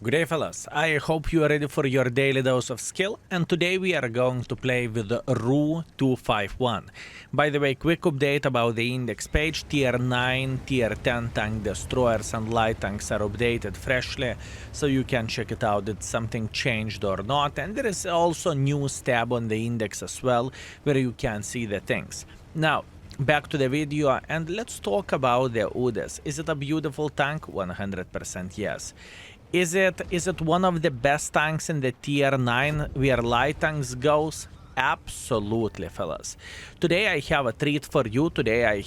Good day, fellas. I hope you are ready for your daily dose of skill, and today we are going to play with the Ru-251. By the way, quick update about the index page. Tier 9, Tier 10 tank destroyers and light tanks are updated freshly, so you can check it out if something changed or not. And there is also a new tab on the index as well, where you can see the things. Now, back to the video, and let's talk about the UDES. Is it a beautiful tank? 100% yes. Is it one of the best tanks in the tier 9 where light tanks goes? Absolutely, fellas. Today I have a treat for you. Today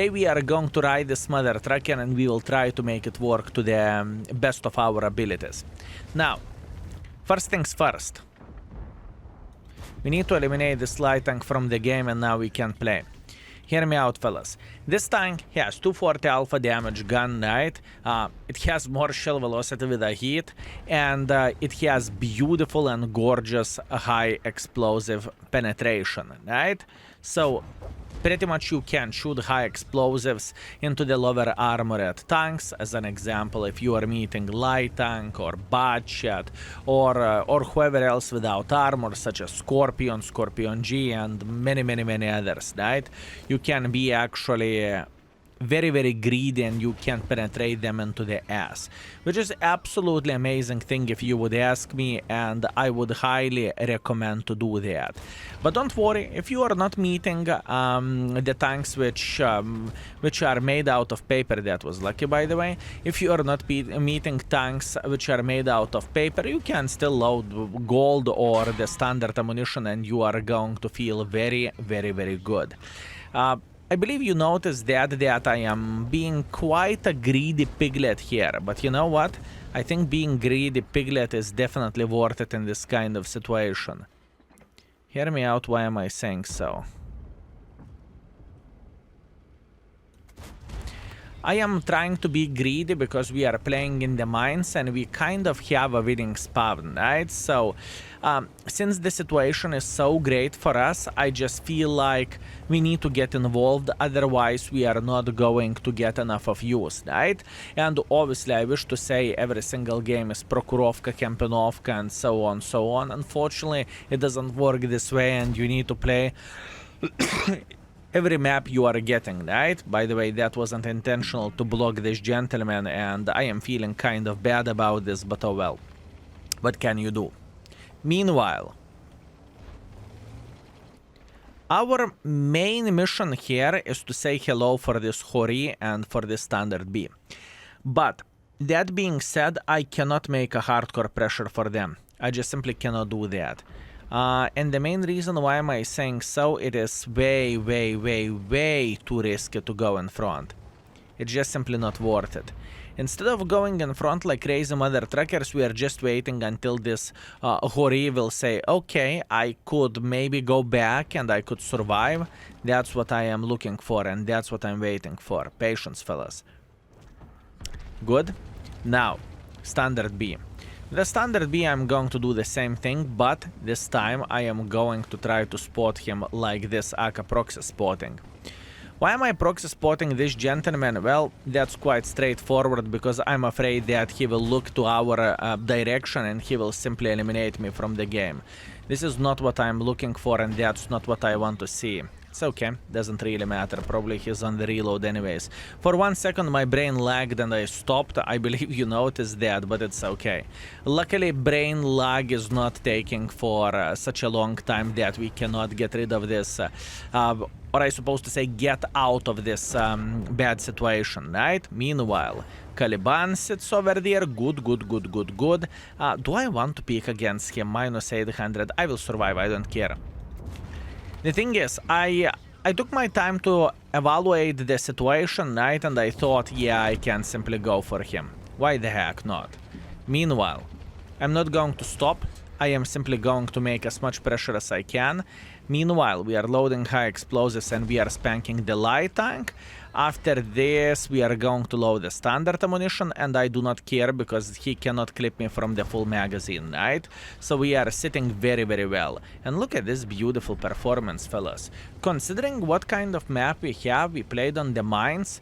we are going to ride this mother trucker and we will try to make it work to the best of our abilities. Now, first things first. We need to eliminate this light tank from the game and now we can play. Hear me out, fellas. This tank has 240 alpha damage gun, right? It has more shell velocity with a hit, and it has beautiful and gorgeous high explosive penetration, right? So pretty much you can shoot high explosives into the lower armored tanks. As an example, if you are meeting light tank or Batchat or whoever else without armor, such as Scorpion, Scorpion G, and many others, right? You can be actually very greedy and you can penetrate them into the ass, which is absolutely amazing thing if you would ask me, and I would highly recommend to do that. But don't worry, if you are not meeting the tanks which are made out of paper, that was lucky by the way, if you are not meeting tanks which are made out of paper, you can still load gold or the standard ammunition and you are going to feel very good. I believe you noticed that I am being quite a greedy piglet here, but you know what? I think being greedy piglet is definitely worth it in this kind of situation. Hear me out, why am I saying so? I am trying to be greedy because we are playing in the mines and we kind of have a winning spawn, right? So, since the situation is so great for us, I just feel like we need to get involved, otherwise we are not going to get enough of use, right? And obviously I wish to say every single game is Prokurovka, Kempenovka, and so on. Unfortunately, it doesn't work this way and you need to play every map you are getting, right? By the way, that wasn't intentional to block this gentleman and I am feeling kind of bad about this, but oh well. What can you do? Meanwhile, our main mission here is to say hello for this Hori and for this Standard B. But that being said, I cannot make a hardcore pressure for them. I just simply cannot do that. And the main reason why am I saying so, it is way too risky to go in front. It's just simply not worth it. Instead of going in front like crazy mother truckers, we are just waiting until this Hori will say, okay, I could maybe go back and I could survive. That's what I am looking for and that's what I'm waiting for. Patience, fellas. Good. Now, Standard B. The Standard B, I'm going to do the same thing, but this time I am going to try to spot him like this AK proxy spotting. Why am I proxy spotting this gentleman? Well, that's quite straightforward, because I'm afraid that he will look to our direction and he will simply eliminate me from the game. This is not what I'm looking for and that's not what I want to see. It's okay, doesn't really matter, probably he's on the reload anyways. For 1 second my brain lagged and I stopped. I believe you noticed that, but it's okay. Luckily brain lag is not taking for such a long time that we cannot get rid of this, or I supposed to say get out of this bad situation, right? Meanwhile, Caliban sits over there, good. Do I want to pick against him? Minus 800, I will survive, I don't care. The thing is, I took my time to evaluate the situation, right, and I thought, yeah, I can simply go for him. Why the heck not? Meanwhile, I'm not going to stop. I am simply going to make as much pressure as I can. Meanwhile, we are loading high explosives and we are spanking the light tank. After this, we are going to load the standard ammunition, and I do not care because he cannot clip me from the full magazine, right? So we are sitting very well. And look at this beautiful performance, fellas. Considering what kind of map we have, we played on the mines,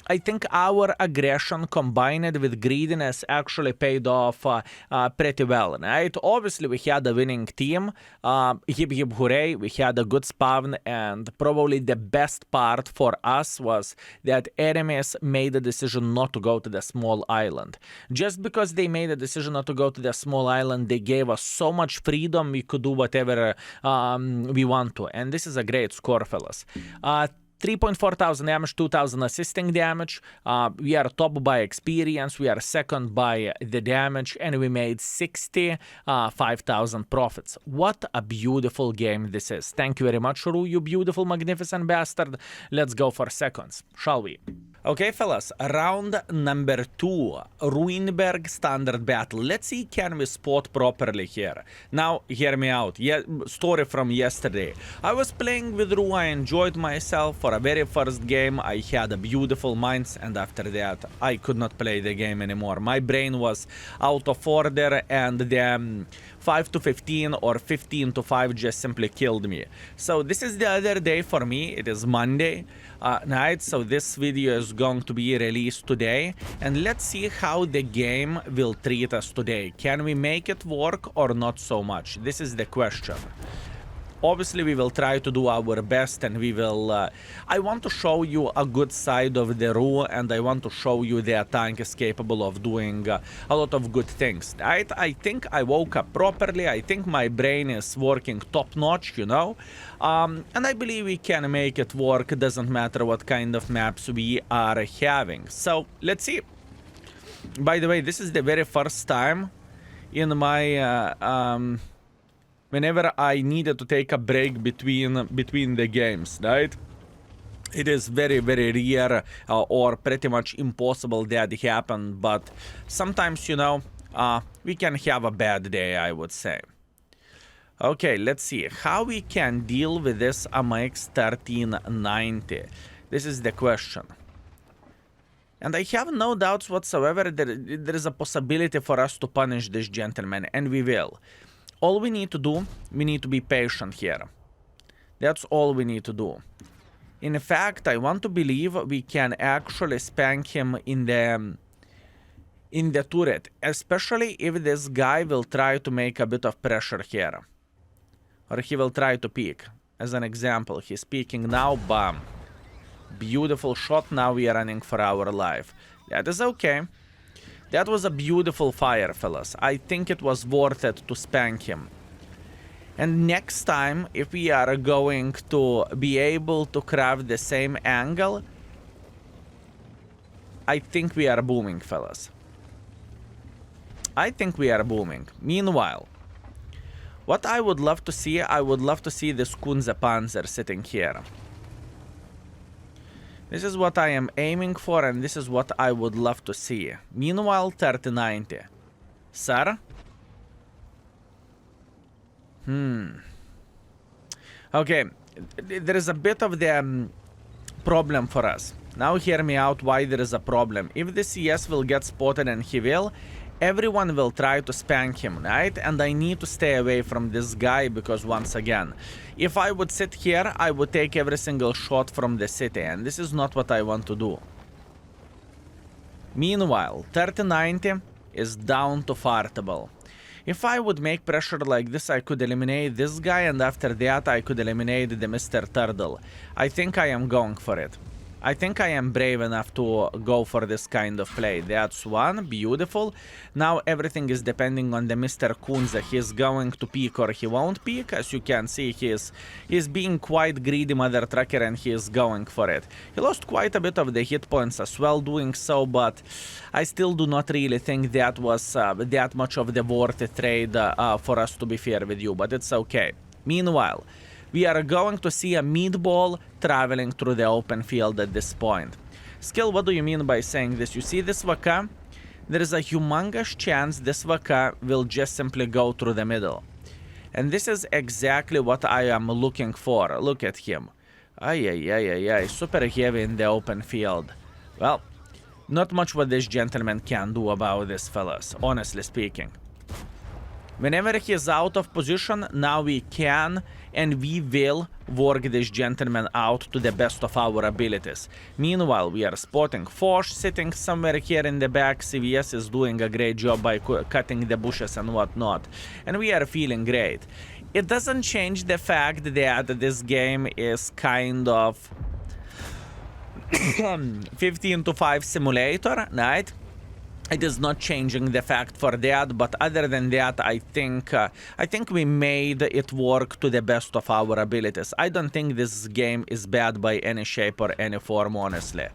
I think our aggression combined with greediness actually paid off pretty well, right? Obviously, we had a winning team. Hip hip hooray, we had a good spawn, and probably the best part for us was that enemies made a decision not to go to the small island. Just because they made a decision not to go to the small island, they gave us so much freedom, we could do whatever we want to. And this is a great score, fellas. 3.4 thousand damage, 2,000 assisting damage. We are top by experience, we are second by the damage, and we made 65,000 profits. What a beautiful game this is. Thank you very much, Ru, you beautiful, magnificent bastard. Let's go for seconds, shall we? Okay, fellas, round number 2, Ruinberg standard battle. Let's see, can we spot properly here? Now, hear me out. Story from yesterday. I was playing with Ru, I enjoyed myself. For a very first game, I had a beautiful minds, and after that, I could not play the game anymore. My brain was out of order, and the 5 to 15 or 15 to 5 just simply killed me. So this is the other day for me. It is Monday night, so this video is going to be released today, and let's see how the game will treat us today. Can we make it work or not so much? This is the question. Obviously, we will try to do our best, and we will... I want to show you a good side of the Ru, and I want to show you that tank is capable of doing a lot of good things. I think I woke up properly, I think my brain is working top-notch, you know? And I believe we can make it work, it doesn't matter what kind of maps we are having. So, let's see. By the way, this is the very first time in my... whenever I needed to take a break between the games, right? It is very, very rare or pretty much impossible that happen, but sometimes, you know, we can have a bad day, I would say. Okay, let's see how we can deal with this AMX 1390. This is the question. And I have no doubts whatsoever that there is a possibility for us to punish this gentleman, and we will. All we need to do, we need to be patient here. That's all we need to do. In fact, I want to believe we can actually spank him in the turret, especially if this guy will try to make a bit of pressure here. Or he will try to peek. As an example, he's peeking now, bam. Beautiful shot, now we are running for our life. That is okay. That was a beautiful fire, fellas. I think it was worth it to spank him. And next time, if we are going to be able to craft the same angle, I think we are booming, fellas. I think we are booming. Meanwhile, what I would love to see, I would love to see this Kunze Panzer sitting here. This is what I am aiming for, and this is what I would love to see. Meanwhile, 3090. Sir? Okay, there is a bit of the problem for us. Now hear me out why there is a problem. If the CS will get spotted, and he will, everyone will try to spank him, right? And I need to stay away from this guy because, once again, if I would sit here, I would take every single shot from the city, and this is not what I want to do. Meanwhile, 3090 is down to fartable. If I would make pressure like this, I could eliminate this guy, and after that I could eliminate the Mr. Turtle. I think I am going for it. I think I am brave enough to go for this kind of play. That's one. Beautiful. Now everything is depending on the Mr. Kunze. He's going to peek or he won't peek. As you can see, he's being quite greedy, mother trucker, and he is going for it. He lost quite a bit of the hit points as well doing so, but I still do not really think that was that much of the worth a trade for us, to be fair with you, but it's okay. Meanwhile, we are going to see a meatball traveling through the open field at this point. Skill, what do you mean by saying this? You see this VK? There is a humongous chance this VK will just simply go through the middle. And this is exactly what I am looking for. Look at him. Ay, super heavy in the open field. Well, not much what this gentleman can do about this, fellas, honestly speaking. Whenever he is out of position, now we can and we will work this gentleman out to the best of our abilities. Meanwhile, we are spotting Foch sitting somewhere here in the back. CVS is doing a great job by cutting the bushes and whatnot, and we are feeling great. It doesn't change the fact that this game is kind of 15 to 5 simulator, right? It is not changing the fact for that, but other than that, I think we made it work to the best of our abilities. I don't think this game is bad by any shape or any form, honestly.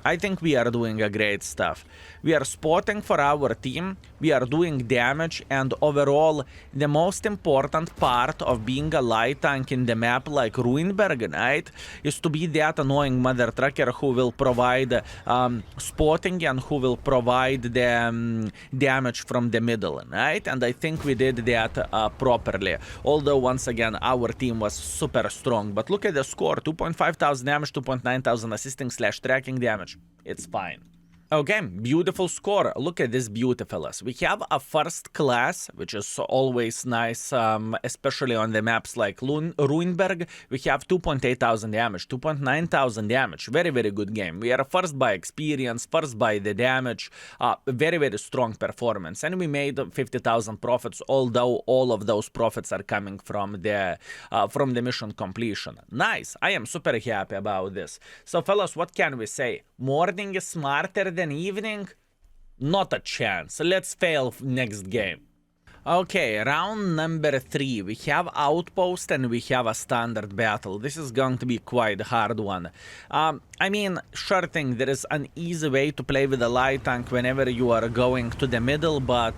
I think we are doing a great stuff. We are spotting for our team, we are doing damage, and overall, the most important part of being a light tank in the map like Ruinberg, right, is to be that annoying mother trucker who will provide spotting and who will provide the damage from the middle, right? And I think we did that properly. Although, once again, our team was super strong. But look at the score, 2,500 damage, 2,900 assisting / tracking damage. It's fine. Okay, beautiful score. Look at this beauty, fellas. We have a first class, which is always nice, especially on the maps like Ruinberg. We have 2,800 damage, 2,900 damage. Very, very good game. We are first by experience, first by the damage. Very, very strong performance. And we made 50,000 profits, although all of those profits are coming from the mission completion. Nice. I am super happy about this. So, fellas, what can we say? Morning is smarter than evening? Not a chance. Let's fail next game. Okay, round number 3. We have Outpost and we have a standard battle. This is going to be quite a hard one. I mean, sure thing, there is an easy way to play with a light tank whenever you are going to the middle, but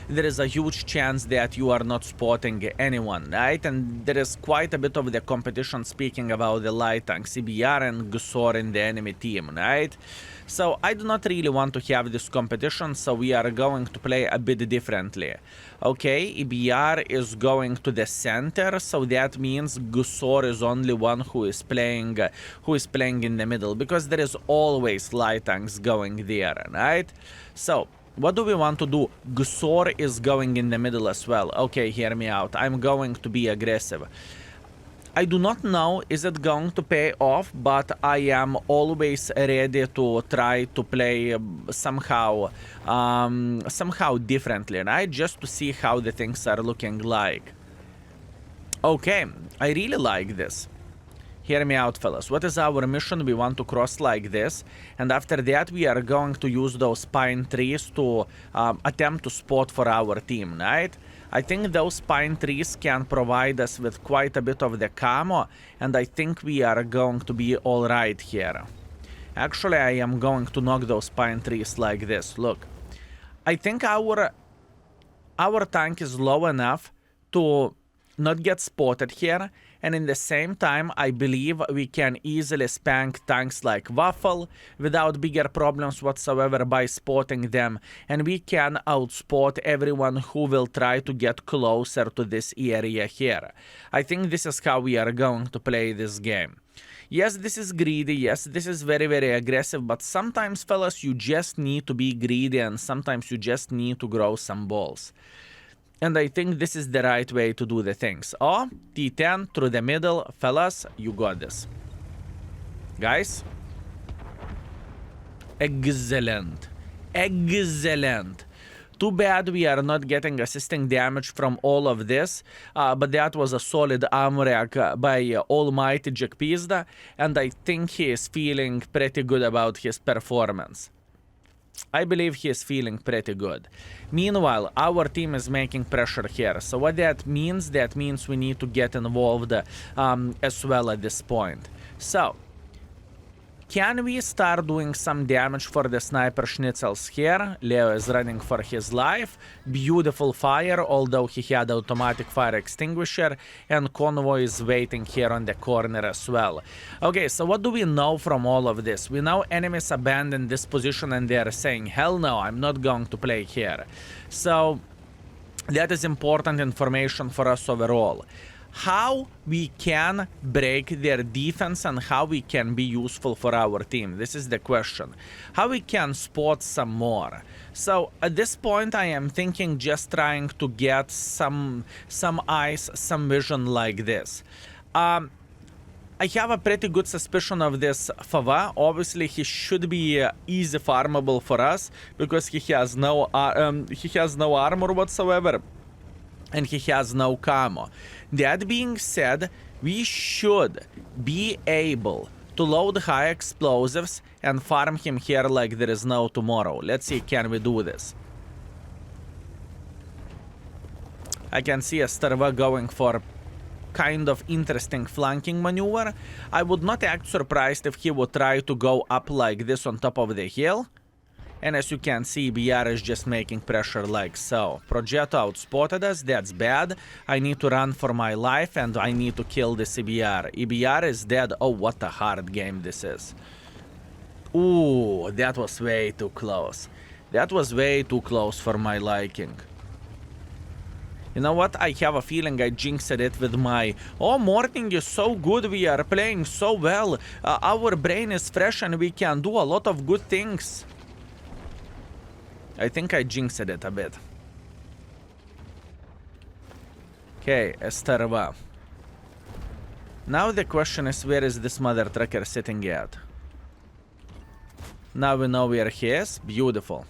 there is a huge chance that you are not spotting anyone, right? And there is quite a bit of the competition speaking about the light tank, CBR and Gusor in the enemy team, right? So I do not really want to have this competition, so we are going to play a bit differently. Okay, EBR is going to the center, so that means Gusor is only one who is playing in the middle, because there is always light tanks going there, right? So what do we want to do? Gusor is going in the middle as well. Okay, hear me out. I'm going to be aggressive. I do not know is it going to pay off, but I am always ready to try to play somehow differently, right? Just to see how the things are looking like. Okay, I really like this. Hear me out, fellas. What is our mission? We want to cross like this, and after that we are going to use those pine trees to attempt to spot for our team, right? I think those pine trees can provide us with quite a bit of the camo, and I think we are going to be alright here. Actually, I am going to knock those pine trees like this. Look, I think our tank is low enough to not get spotted here, and in the same time, I believe we can easily spank tanks like Waffle without bigger problems whatsoever by spotting them, and we can outspot everyone who will try to get closer to this area here. I think this is how we are going to play this game. Yes, this is greedy, yes, this is very, very aggressive, but sometimes, fellas, you just need to be greedy, and sometimes you just need to grow some balls. And I think this is the right way to do the things. Oh, T10 through the middle. Fellas, you got this. Guys. Excellent. Excellent. Too bad we are not getting assisting damage from all of this. But that was a solid armor by Almighty Jack Pizda. And I think he is feeling pretty good about his performance. I believe he is feeling pretty good. Meanwhile, our team is making pressure here. So what that means we need to get involved as well at this point. So, can we start doing some damage for the sniper schnitzels here? Leo is running for his life. Beautiful fire, although he had automatic fire extinguisher. And Convoy is waiting here on the corner as well. Okay, so what do we know from all of this? We know enemies abandoned this position and they are saying, hell no, I'm not going to play here. So, that is important information for us overall. how we can break their defense and how we can be useful for our team. This is the question. How we can spot some more. So at this point I am thinking just trying to get some eyes, some vision like this. I have a pretty good suspicion of this Fava. Obviously, he should be easy farmable for us because he has no armor whatsoever, and he has no camo. That being said, we should be able to load high explosives and farm him here like there is no tomorrow. Let's see, can we do this? I can see a Starva going for kind of interesting flanking maneuver. I would not act surprised if he would try to go up like this on top of the hill. And as you can see, BR is just making pressure like so. Progetto outspotted us, that's bad. I need to run for my life and I need to kill this EBR. EBR is dead. Oh, what a hard game this is. Ooh, that was way too close. That was way too close for my liking. You know what? I have a feeling I jinxed it with my, oh, morning is so good, we are playing so well. Our brain is fresh and we can do a lot of good things. I think I jinxed it a bit. Okay, Estarva. Now the question is, where is this mother trucker sitting at? Now we know where he is. Beautiful.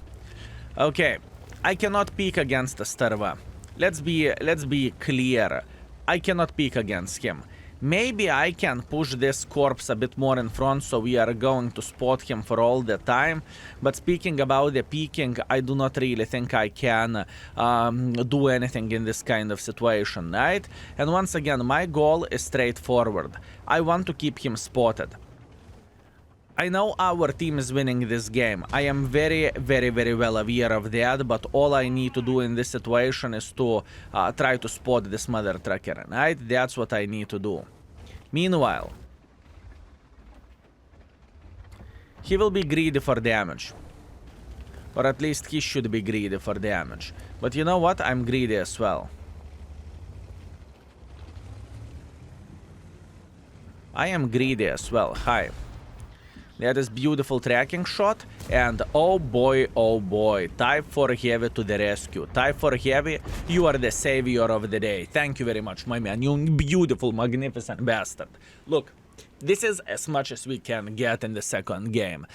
Okay, I cannot peek against Estarva. Let's be clear. I cannot peek against him. Maybe I can push this corpse a bit more in front, so we are going to spot him for all the time. But speaking about the peeking, I do not really think I can do anything in this kind of situation, right? And once again, my goal is straightforward. I want to keep him spotted. I know our team is winning this game. I am very, very, very well aware of that, but all I need to do in this situation is to try to spot this mother trucker, right? That's what I need to do. Meanwhile, he will be greedy for damage. Or at least he should be greedy for damage. But you know what? I'm greedy as well. I am greedy as well. Hi. That is beautiful tracking shot, and oh boy, Type 4 Heavy to the rescue. Type 4 Heavy, you are the savior of the day. Thank you very much, my man, you beautiful, magnificent bastard. Look, this is as much as we can get in the second game,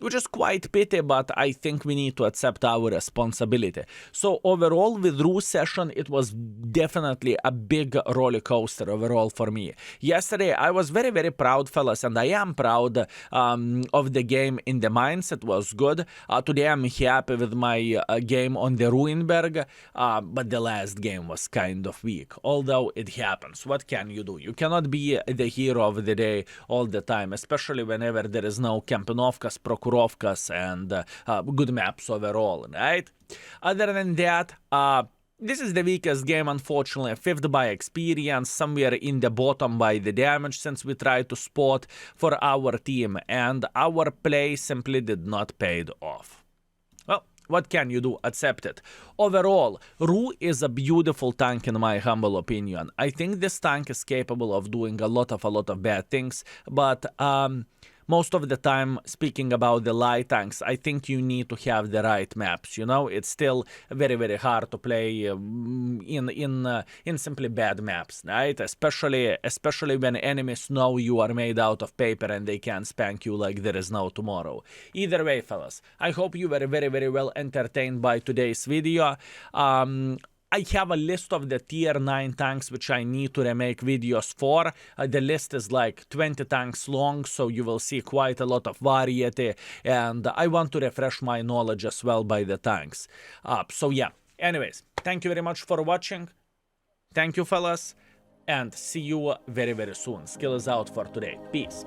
which is quite pity, but I think we need to accept our responsibility. So overall, with Ru session, it was definitely a big roller coaster overall for me. Yesterday, I was very, very proud, fellas, and I am proud of the game in the mindset was good. Today, I'm happy with my game on the Ruinberg, but the last game was kind of weak, although it happens. What can you do? You cannot be the hero of the day all the time, especially whenever there is no Kampinovkas, Prokurovkas, and good maps overall, right? Other than that, this is the weakest game, unfortunately. 5th by experience, somewhere in the bottom by the damage, since we tried to spot for our team, and our play simply did not pay off. Well, what can you do? Accept it. Overall, Ru is a beautiful tank in my humble opinion. I think this tank is capable of doing a lot of bad things, but most of the time, speaking about the light tanks, I think you need to have the right maps, you know? It's still very, very hard to play in simply bad maps, right? Especially when enemies know you are made out of paper and they can spank you like there is no tomorrow. Either way, fellas, I hope you were very, very well entertained by today's video. I have a list of the tier 9 tanks which I need to remake videos for. The list is like 20 tanks long, so you will see quite a lot of variety, and I want to refresh my knowledge as well by the tanks. So yeah, anyways, thank you very much for watching. Thank you, fellas, and see you very, very soon. Skill is out for today. Peace.